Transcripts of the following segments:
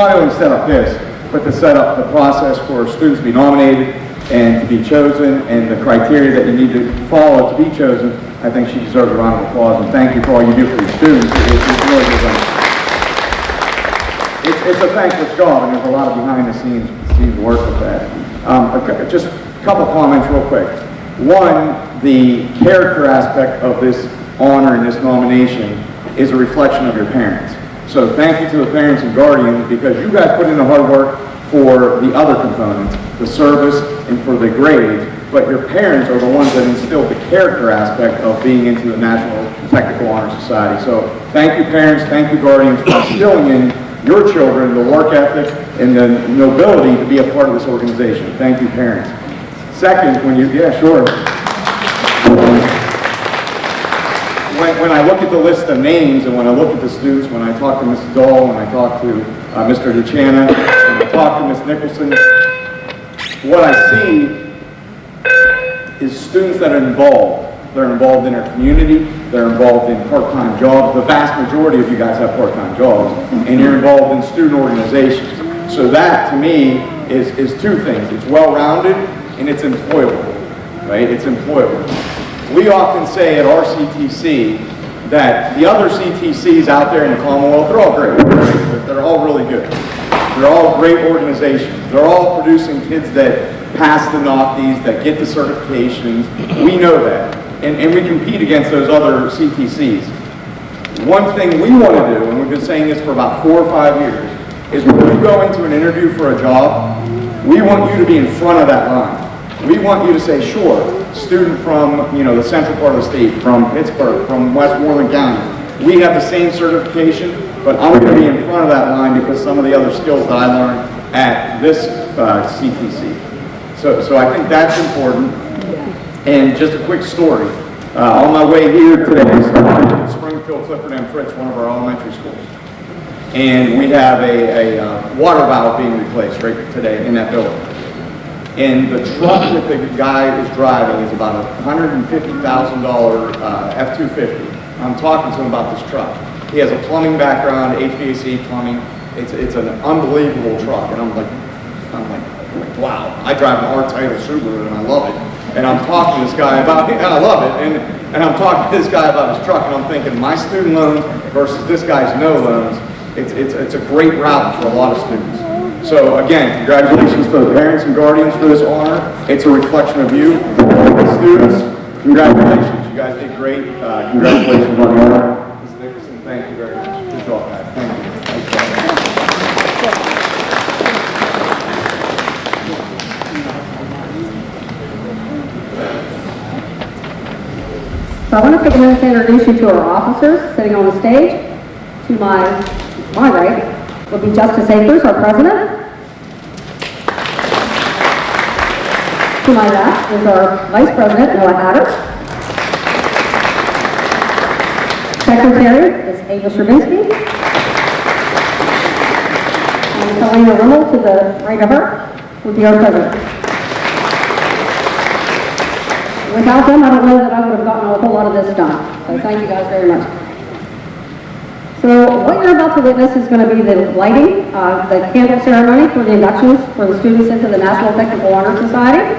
not only set up this, but to set up the process for students to be nominated and to be chosen, and the criteria that you need to follow to be chosen. I think she deserves a round of applause, and thank you for all you do for your students. It's really good. It's a thankless job, and there's a lot of behind the scenes work with that. Just a couple comments real quick. One, the character aspect of this honor and this nomination is a reflection of your parents. So thank you to the parents and guardians, because you guys put in the hard work for the other components, the service and for the grades, but your parents are the ones that instilled the character aspect of being into the National Technical Honor Society. So thank you parents, thank you guardians for instilling in your children the work ethic and the nobility to be a part of this organization. Thank you parents. Second, when When I look at the list of names, and when I look at the students, when I talk to Mrs. Dahl, when I talk to Mr. DeChana, when I talk to Ms. Nicholson, what I see is students that are involved. They're involved in our community, they're involved in part-time jobs. The vast majority of you guys have part-time jobs, and you're involved in student organizations. So that, to me, is two things. It's well-rounded, and it's employable, right? It's employable. We often say at our CTC that the other CTCs out there in the Commonwealth, they're all great. They're all really good. They're all great organizations. They're all producing kids that pass the NOCTIs, that get the certifications. We know that. And we compete against those other CTCs. One thing we want to do, and we've been saying this for about 4 or 5 years, is when you go into an interview for a job, we want you to be in front of that line. We want you to say, sure, student from, the central part of the state, from Pittsburgh, from Westmoreland County. We have the same certification, but I'm going to be in front of that line because some of the other skills that I learned at this CTC. So I think that's important. And just a quick story. On my way here today, I Springfield, Clifford M. Fritz, one of our elementary schools. And we have a water valve being replaced right today in that building. And the truck that the guy is driving is about a $150,000 F-250. I'm talking to him about this truck. He has a plumbing background, HVAC plumbing. It's an unbelievable truck. And I'm like, wow. I drive an R-Title Subaru and I love it. And I'm talking to this guy about it, and I love it. And I'm talking to this guy about his truck, and I'm thinking, my student loans versus this guy's no loans, it's a great route for a lot of students. So again, congratulations to the parents and guardians for this honor. It's a reflection of you. Students, congratulations. You guys did great. Congratulations on the honor. Ms. Nicholson, thank you very much. Good job, guys. Thank you. So I want to take a minute to introduce you to our officers sitting on the stage. To my right will be Justice Akers, our president. To my left is our vice president, Noah Hatter. Secretary is Ava Stravinsky. And Helena Rimmel to the right of her will be our president. Without them, I don't know that I would have gotten a whole lot of this done. So thank you guys very much. So what you're about to witness is going to be the lighting, the candle ceremony for the inductions for the students into the National Technical Honor Society.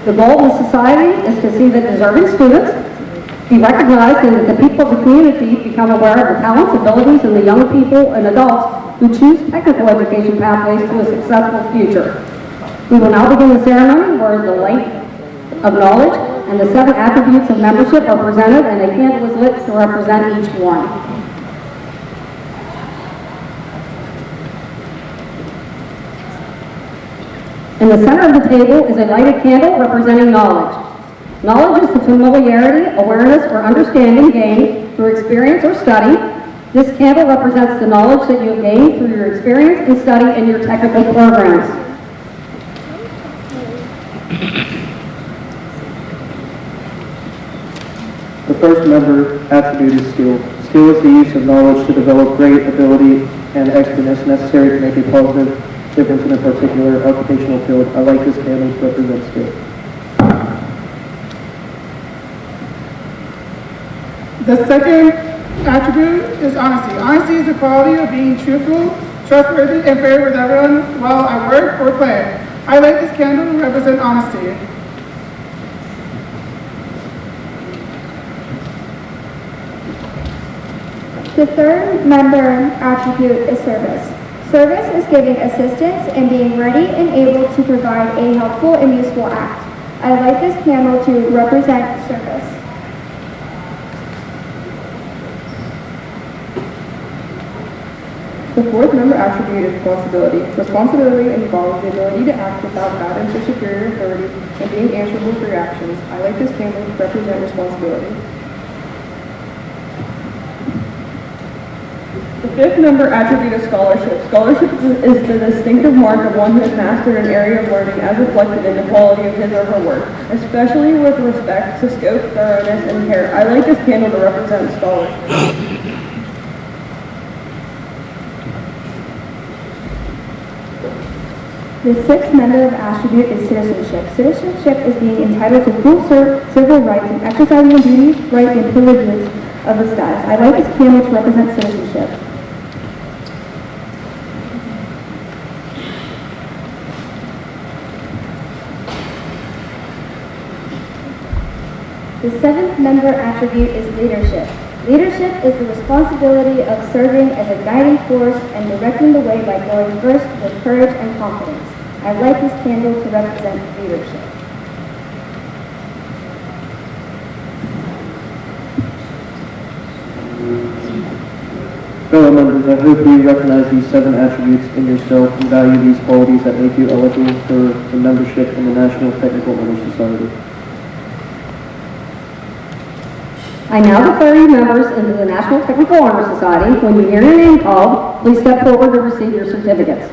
The goal of the society is to see that deserving students be recognized and that the people of the community become aware of the talents, abilities, and the young people and adults who choose technical education pathways to a successful future. We will now begin the ceremony where the light of knowledge and the 7 attributes of membership are presented, and a candle is lit to represent each one. In the center of the table is a lighted candle representing knowledge. Knowledge is the familiarity, awareness, or understanding gained through experience or study. This candle represents the knowledge that you have gained through your experience and study in your technical programs. The first member attribute is skill. Skill is the use of knowledge to develop great ability and expertness necessary to make a positive difference in a particular occupational field. I like this candle to represent skill. The second attribute is honesty. Honesty is the quality of being truthful trustworthy and fair with everyone while I work or play. I like this candle to represent honesty. The third member attribute is service. Service is giving assistance and being ready and able to provide a helpful and useful act. I like this candle to represent service. The fourth member attribute is responsibility. Responsibility involves the ability to act without guidance or superior authority and being answerable for your actions. I like this candle to represent responsibility. The fifth member attribute is scholarship. Scholarship is the distinctive mark of one who has mastered an area of learning as reflected in the quality of his or her work, especially with respect to scope, thoroughness, and care. I like this candle to represent scholarship. The sixth member of attribute is citizenship. Citizenship is being entitled to full civil rights and exercising the duties, rights, and privileges of the status. I like this candle to represent citizenship. The seventh member attribute is leadership. Leadership is the responsibility of serving as a guiding force and directing the way by going first with courage and confidence. I like this candle to represent leadership. Fellow members, I hope you recognize these 7 attributes in yourself and value these qualities that make you eligible for the membership in the National Technical Honor Society. I now declare you members into the National Technical Honor Society. When you hear your name called, please step forward to receive your certificates.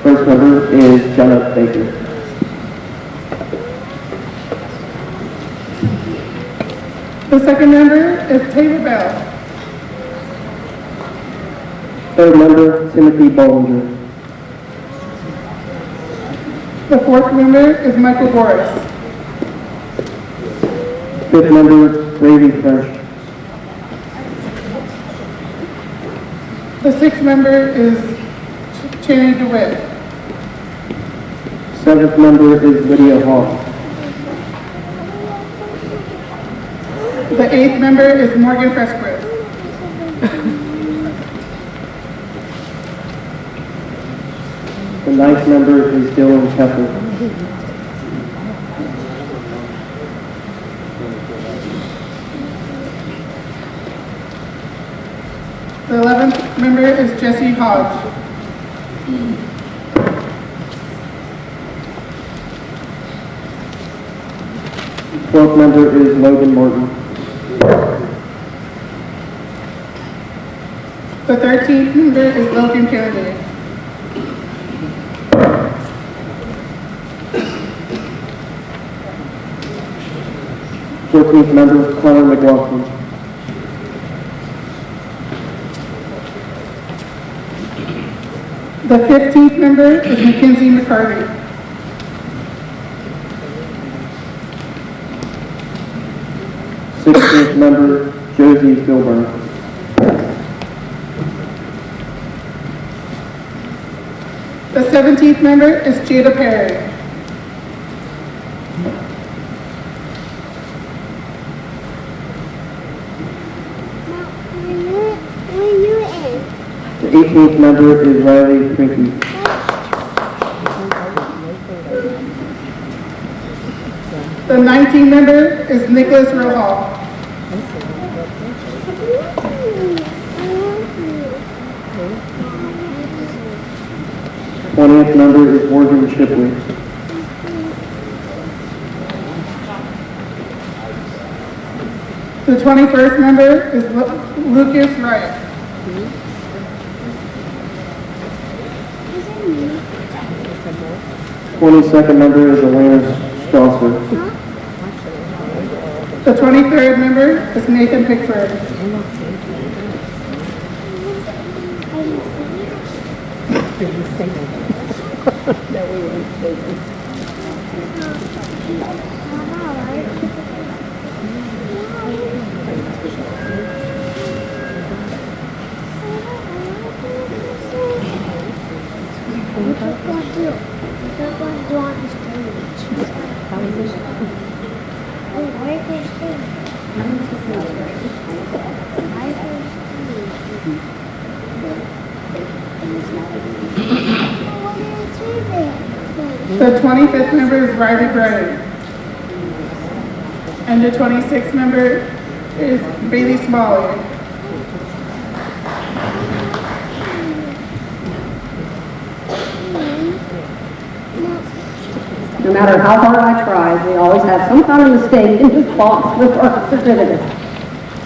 First member is Jenna Baker. The second member is Taylor Bell. Third member, Timothy Bollinger. The fourth member is Michael Boris. Fifth member, Brady French. The sixth member is Channing DeWitt. Seventh member is Lydia Hall. The eighth member is Morgan Fresquez. The ninth member is Dylan Kessler. The 11th member is Jesse Hodge. The 12th member is Logan Morton. The 13th member is Logan Kennedy. The 14th member is Connor McLaughlin. The 15th member is Mackenzie McCarty. The 16th member, Josie Filburn. The 17th member is Jada Perry. The 18th member is Riley Trinky. The 19th member is Nicholas Rohal. The 20th member is Morgan Shipley. The 21st member is Lucas Wright. The 22nd member is Elena Strasser. The 23rd member is Nathan Pickford. The 25th member is Riley Gray. And the 26th member is Bailey Smalley. No matter how hard I try, we always have some kind of mistake in this box with our certificate.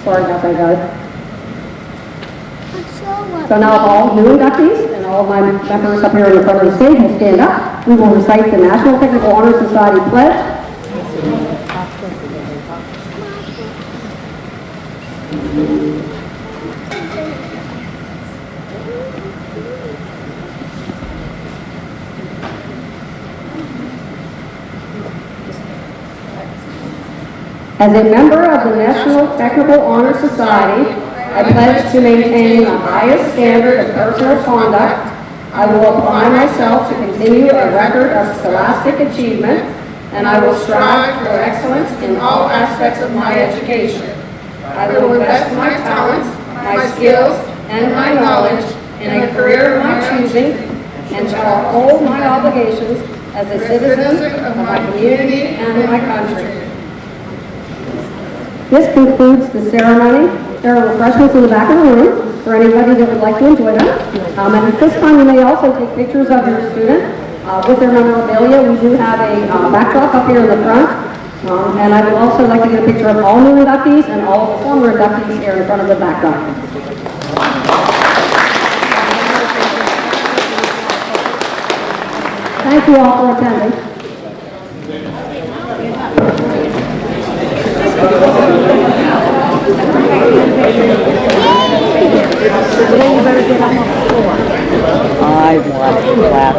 Sorry about that, guys. So now all new inductees and all of my members up here in the front of the stage will stand up. We will recite the National Technical Honor Society pledge. As a member of the National Technical Honor Society, I pledge to maintain the highest standard of personal conduct. I will apply myself to continue a record of scholastic achievement, and I will strive for excellence in all aspects of my education. I will invest my talents, my skills, and my knowledge in a career of my choosing, and shall uphold my obligations as a citizen of my community and my country. This concludes the ceremony. There are refreshments in the back of the room for anybody that would like to enjoy them. And at this time, you may also take pictures of your student with their memorabilia. We do have a backdrop up here in the front. And I would also like to get a picture of all new inductees and all of the former inductees here in front of the backdrop. Thank you all for attending. I want to laugh.